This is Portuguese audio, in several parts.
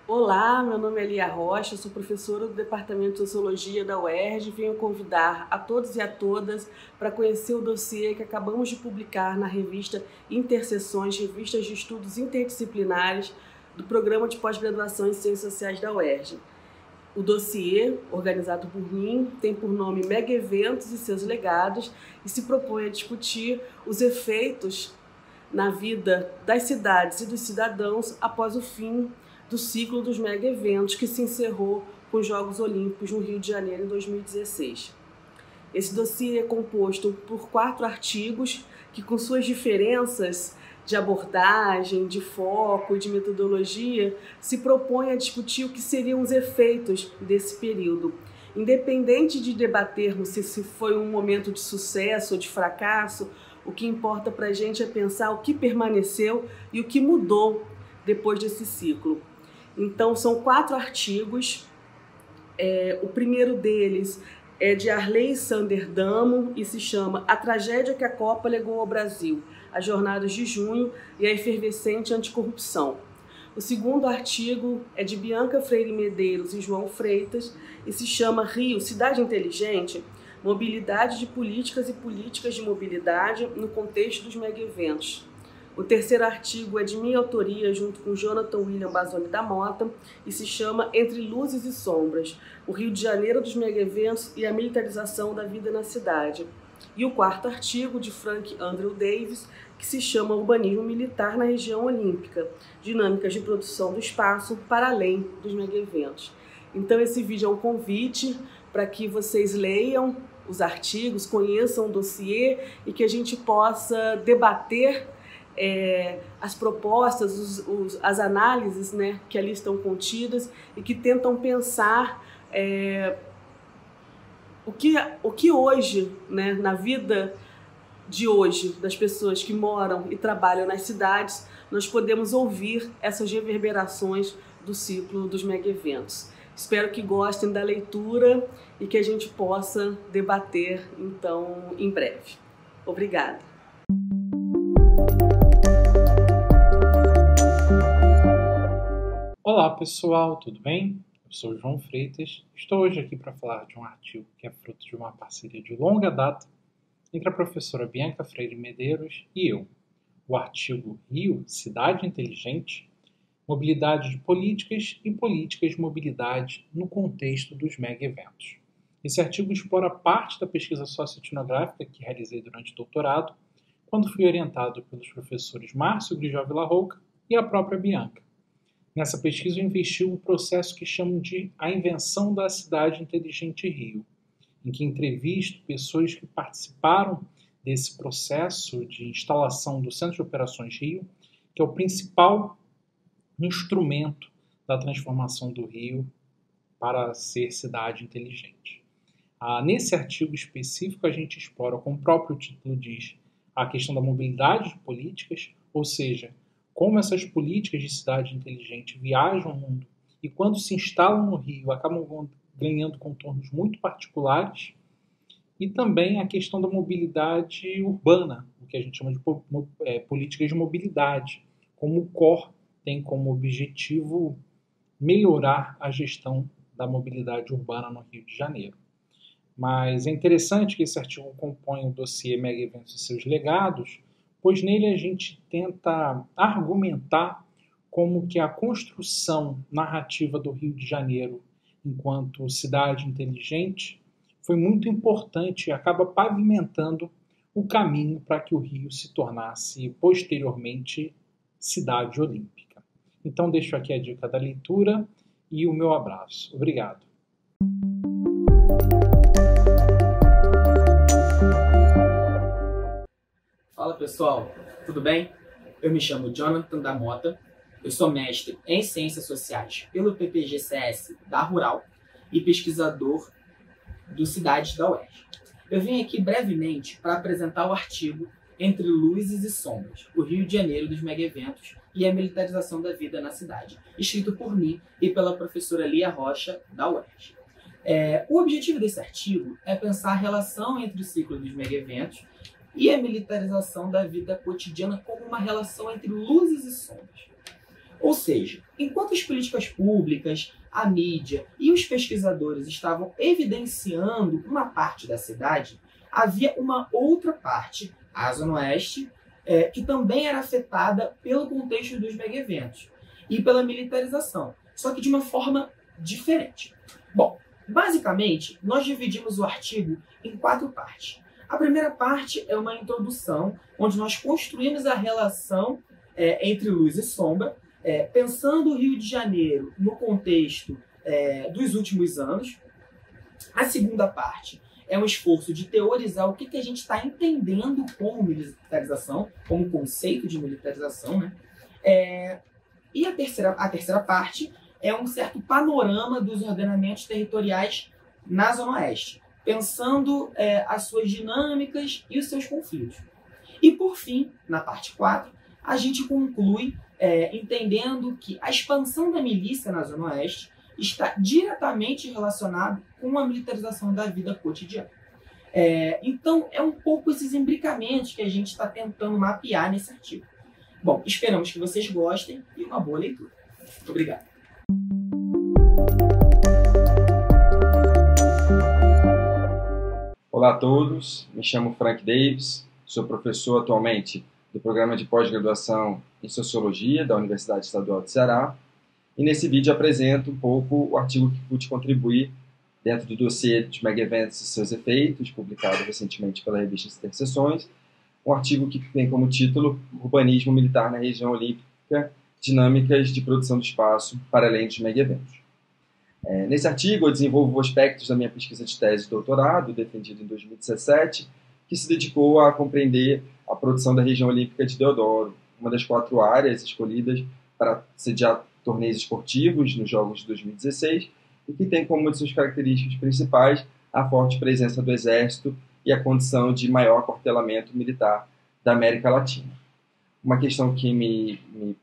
Olá, meu nome é Lia Rocha, sou professora do Departamento de Sociologia da UERJ e venho convidar a todos e a todas para conhecer o dossiê que acabamos de publicar na revista Interseções, revistas de estudos interdisciplinares do Programa de Pós-Graduação em Ciências Sociais da UERJ. O dossiê, organizado por mim, tem por nome Mega Eventos e seus legados e se propõe a discutir os efeitos na vida das cidades e dos cidadãos após o fim do ciclo dos mega eventos que se encerrou com os Jogos Olímpicos no Rio de Janeiro em 2016. Esse dossiê é composto por 4 artigos que, com suas diferenças de abordagem, de foco e de metodologia, se propõem a discutir o que seriam os efeitos desse período. Independente de debatermos se foi um momento de sucesso ou de fracasso, o que importa para a gente é pensar o que permaneceu e o que mudou depois desse ciclo. Então, são 4 artigos. O primeiro deles é de Arley Sanderdamo e se chama A Tragédia que a Copa Legou ao Brasil, as Jornadas de Junho e a Efervescente Anticorrupção. O segundo artigo é de Bianca Freire Medeiros e João Freitas e se chama Rio, Cidade Inteligente, Mobilidade de Políticas e Políticas de Mobilidade no Contexto dos Mega-Eventos. O terceiro artigo é de minha autoria, junto com Jonathan William Bazzoni da Mota, e se chama Entre Luzes e Sombras, o Rio de Janeiro dos Mega-Eventos e a Militarização da Vida na Cidade. E o quarto artigo, de Frank Andrew Davis, que se chama Urbanismo Militar na Região Olímpica, Dinâmicas de Produção do Espaço para além dos Mega-Eventos. Então esse vídeo é um convite para que vocês leiam os artigos, conheçam o dossiê e que a gente possa debater as propostas, as análises, né, que ali estão contidas e que tentam pensar o que hoje, né, na vida de hoje, das pessoas que moram e trabalham nas cidades, nós podemos ouvir essas reverberações do ciclo dos mega-eventos. Espero que gostem da leitura e que a gente possa debater, então, em breve. Obrigada. Olá pessoal, tudo bem? Eu sou João Freitas, estou hoje aqui para falar de um artigo que é fruto de uma parceria de longa data entre a professora Bianca Freire Medeiros e eu. O artigo Rio, Cidade Inteligente, Mobilidade de Políticas e Políticas de Mobilidade no Contexto dos Mega-Eventos. Esse artigo explora parte da pesquisa socioetnográfica que realizei durante o doutorado, quando fui orientado pelos professores Márcio Grijó Villarrouca e a própria Bianca. Nessa pesquisa eu investi um processo que chamo de a invenção da cidade inteligente Rio, em que entrevisto pessoas que participaram desse processo de instalação do Centro de Operações Rio, que é o principal instrumento da transformação do Rio para ser cidade inteligente. Nesse artigo específico a gente explora, como o próprio título diz, a questão da mobilidade de políticas, ou seja, como essas políticas de cidade inteligente viajam o mundo e quando se instalam no Rio acabam ganhando contornos muito particulares, e também a questão da mobilidade urbana, o que a gente chama de políticas de mobilidade, como o COR tem como objetivo melhorar a gestão da mobilidade urbana no Rio de Janeiro. Mas é interessante que esse artigo compõe o dossiê Mega Eventos e seus legados, pois nele a gente tenta argumentar como que a construção narrativa do Rio de Janeiro enquanto cidade inteligente foi muito importante e acaba pavimentando o caminho para que o Rio se tornasse posteriormente cidade olímpica. Então deixo aqui a dica da leitura e o meu abraço. Obrigado. Fala pessoal, tudo bem? Eu me chamo Jonathan da Mota, eu sou mestre em Ciências Sociais pelo PPGCS da Rural e pesquisador do Cidades da UERJ. Eu vim aqui brevemente para apresentar o artigo Entre Luzes e Sombras, o Rio de Janeiro dos Mega-Eventos e a Militarização da Vida na Cidade, escrito por mim e pela professora Lia Rocha da UERJ. O objetivo desse artigo é pensar a relação entre o ciclo dos megaeventos e a militarização da vida cotidiana como uma relação entre luzes e sombras. Ou seja, enquanto as políticas públicas, a mídia e os pesquisadores estavam evidenciando uma parte da cidade, havia uma outra parte, a Zona Oeste, que também era afetada pelo contexto dos megaeventos e pela militarização, só que de uma forma diferente. Bom, basicamente, nós dividimos o artigo em 4 partes. A primeira parte é uma introdução, onde nós construímos a relação entre luz e sombra, pensando o Rio de Janeiro no contexto dos últimos anos. A segunda parte é um esforço de teorizar o que a gente está entendendo como militarização, como conceito de militarização, né? E a terceira parte é um certo panorama dos ordenamentos territoriais na Zona Oeste, pensando as suas dinâmicas e os seus conflitos. E, por fim, na parte 4, a gente conclui entendendo que a expansão da milícia na Zona Oeste está diretamente relacionada com a militarização da vida cotidiana. Então, é um pouco esses imbricamentos que a gente está tentando mapear nesse artigo. Bom, esperamos que vocês gostem e uma boa leitura. Muito obrigado. Olá a todos, me chamo Frank Davis, sou professor atualmente do programa de pós-graduação em Sociologia da Universidade Estadual do Ceará e nesse vídeo apresento um pouco o artigo que pude contribuir dentro do dossiê de Megaeventos e seus efeitos, publicado recentemente pela revista Interseções, um artigo que tem como título Urbanismo Militar na Região Olímpica, Dinâmicas de Produção do Espaço para além dos Megaeventos. Nesse artigo eu desenvolvo aspectos da minha pesquisa de tese de doutorado, defendida em 2017, que se dedicou a compreender a produção da região olímpica de Deodoro, uma das 4 áreas escolhidas para sediar torneios esportivos nos Jogos de 2016, e que tem como uma de suas características principais a forte presença do Exército e a condição de maior aquartelamento militar da América Latina. Uma questão que me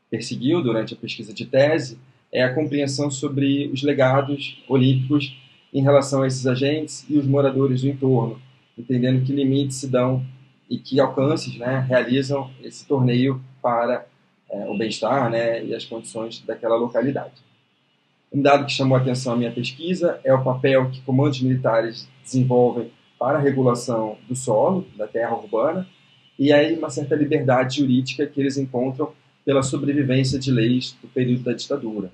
perseguiu durante a pesquisa de tese é a compreensão sobre os legados olímpicos em relação a esses agentes e os moradores do entorno, entendendo que limites se dão e que alcances realizam esse torneio para o bem-estar e as condições daquela localidade. Um dado que chamou a atenção à minha pesquisa é o papel que comandos militares desenvolvem para a regulação do solo, da terra urbana, e aí uma certa liberdade jurídica que eles encontram pela sobrevivência de leis do período da ditadura.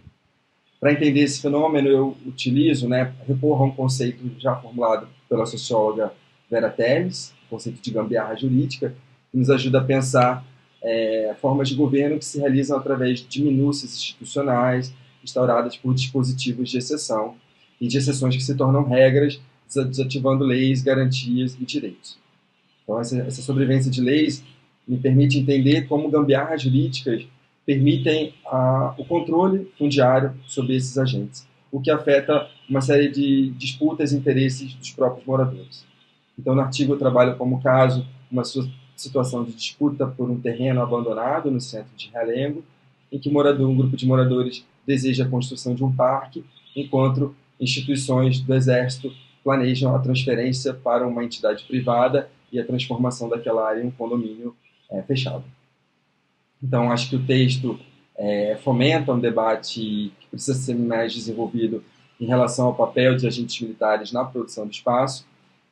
Para entender esse fenômeno, eu utilizo, recorro a um conceito já formulado pela socióloga Vera Teles, o conceito de gambiarra jurídica, que nos ajuda a pensar formas de governo que se realizam através de minúcias institucionais instauradas por dispositivos de exceção e de exceções que se tornam regras, desativando leis, garantias e direitos. Então, essa sobrevivência de leis me permite entender como gambiarras jurídicas permitem o controle fundiário sobre esses agentes, o que afeta uma série de disputas e interesses dos próprios moradores. Então, no artigo eu trabalho como caso uma situação de disputa por um terreno abandonado no centro de Realengo, em que um grupo de moradores deseja a construção de um parque, enquanto instituições do Exército planejam a transferência para uma entidade privada e a transformação daquela área em um condomínio fechado. Então, acho que o texto fomenta um debate que precisa ser mais desenvolvido em relação ao papel de agentes militares na produção do espaço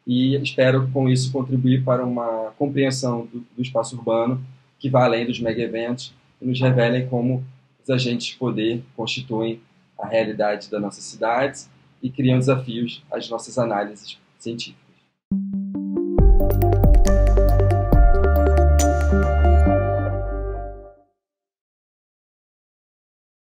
e espero, com isso, contribuir para uma compreensão do espaço urbano que vai além dos mega-eventos e nos revelem como os agentes de poder constituem a realidade das nossas cidades e criam desafios às nossas análises científicas.